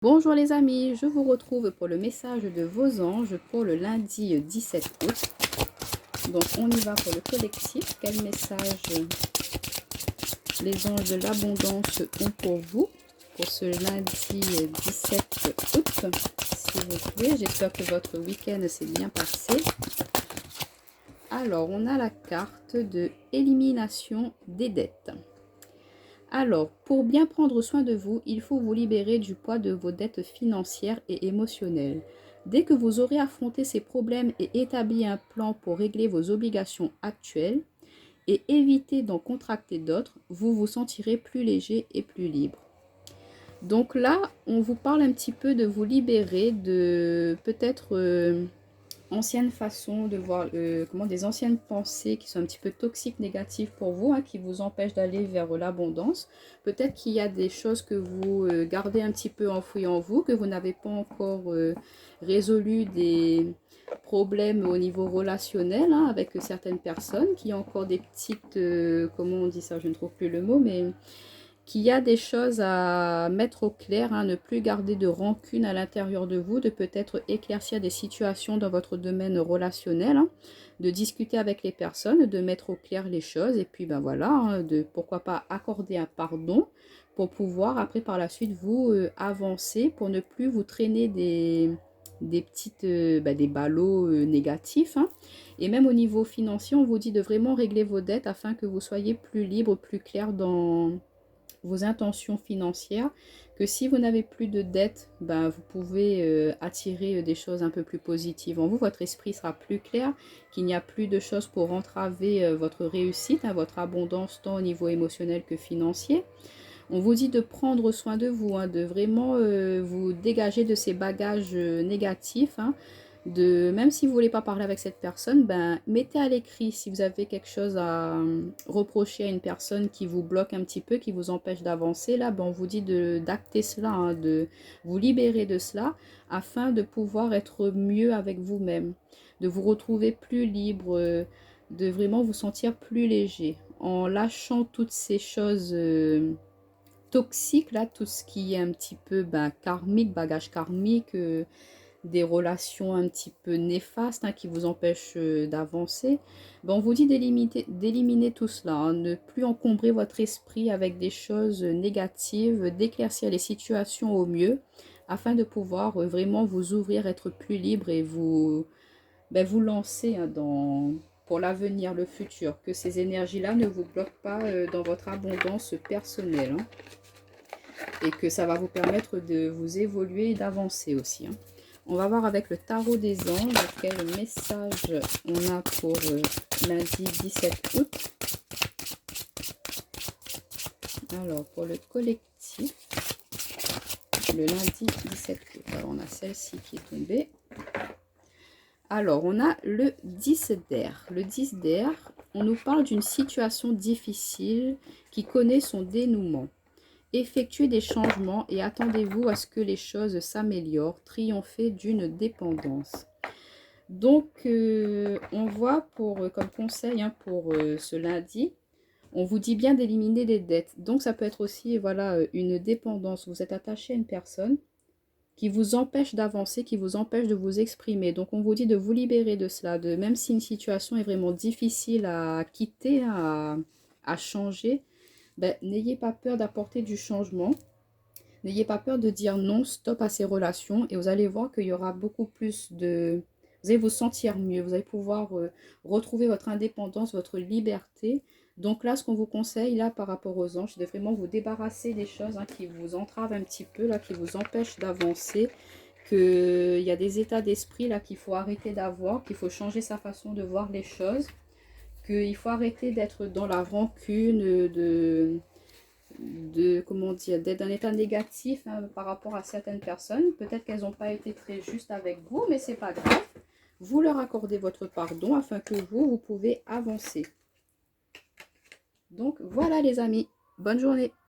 Bonjour les amis, je vous retrouve pour le message de vos anges pour le lundi 17 août. Donc on y va pour le collectif. Quel message les anges de l'abondance ont pour vous pour ce lundi 17 août, s'il vous plaît. J'espère que votre week-end s'est bien passé. Alors on a la carte de élimination des dettes. Alors, pour bien prendre soin de vous, il faut vous libérer du poids de vos dettes financières et émotionnelles. Dès que vous aurez affronté ces problèmes et établi un plan pour régler vos obligations actuelles et éviter d'en contracter d'autres, vous vous sentirez plus léger et plus libre. Donc là, on vous parle un petit peu de vous libérer de peut-être anciennes façons de voir, des anciennes pensées qui sont un petit peu toxiques, négatives pour vous, qui vous empêchent d'aller vers l'abondance. Peut-être qu'il y a des choses que vous gardez un petit peu enfouies en vous, que vous n'avez pas encore résolu, des problèmes au niveau relationnel avec certaines personnes, qui ont encore des petites, comment on dit ça, je ne trouve plus le mot, mais qu'il y a des choses à mettre au clair, ne plus garder de rancune à l'intérieur de vous, de peut-être éclaircir des situations dans votre domaine relationnel, de discuter avec les personnes, de mettre au clair les choses, et puis ben voilà, de pourquoi pas accorder un pardon pour pouvoir après par la suite vous avancer, pour ne plus vous traîner des petites des ballots négatifs. Et même au niveau financier, on vous dit de vraiment régler vos dettes afin que vous soyez plus libre, plus clair dans vos intentions financières, que si vous n'avez plus de dettes, vous pouvez attirer des choses un peu plus positives en vous, votre esprit sera plus clair, qu'il n'y a plus de choses pour entraver votre réussite, votre abondance tant au niveau émotionnel que financier. On vous dit de prendre soin de vous, de vraiment vous dégager de ces bagages négatifs, même si vous ne voulez pas parler avec cette personne, mettez à l'écrit si vous avez quelque chose à reprocher à une personne qui vous bloque un petit peu, qui vous empêche d'avancer. Là, on vous dit d'acter cela, de vous libérer de cela, afin de pouvoir être mieux avec vous-même, de vous retrouver plus libre, de vraiment vous sentir plus léger, en lâchant toutes ces choses toxiques, là, tout ce qui est un petit peu karmique, bagage karmique, des relations un petit peu néfastes qui vous empêchent d'avancer. On vous dit d'éliminer tout cela, ne plus encombrer votre esprit avec des choses négatives, d'éclaircir les situations au mieux, afin de pouvoir vraiment vous ouvrir, être plus libre et vous lancer pour l'avenir, le futur. Que ces énergies-là ne vous bloquent pas dans votre abondance personnelle. Et que ça va vous permettre de vous évoluer et d'avancer aussi. On va voir avec le tarot des anges quel message on a pour lundi 17 août. Alors, pour le collectif, le lundi 17 août. Alors, on a celle-ci qui est tombée. Alors, on a le 10 d'air. Le 10 d'air, on nous parle d'une situation difficile qui connaît son dénouement. Effectuez des changements et attendez-vous à ce que les choses s'améliorent. Triomphez d'une dépendance. Donc, on voit comme conseil pour ce lundi, on vous dit bien d'éliminer les dettes. Donc, ça peut être aussi une dépendance. Vous êtes attaché à une personne qui vous empêche d'avancer, qui vous empêche de vous exprimer. Donc, on vous dit de vous libérer de cela. Même si une situation est vraiment difficile à quitter, à changer, n'ayez pas peur d'apporter du changement. N'ayez pas peur de dire non, stop à ces relations. Et vous allez voir qu'il y aura beaucoup plus de... Vous allez vous sentir mieux. Vous allez pouvoir retrouver votre indépendance, votre liberté. Donc là, ce qu'on vous conseille, là, par rapport aux anges, c'est de vraiment vous débarrasser des choses qui vous entravent un petit peu, là, qui vous empêchent d'avancer. Qu'il y a des états d'esprit, là, qu'il faut arrêter d'avoir, qu'il faut changer sa façon de voir les choses. Qu'il faut arrêter d'être dans la rancune, comment dire, d'être dans un état négatif par rapport à certaines personnes. Peut-être qu'elles n'ont pas été très justes avec vous, mais c'est pas grave. Vous leur accordez votre pardon afin que vous pouvez avancer. Donc voilà les amis, bonne journée.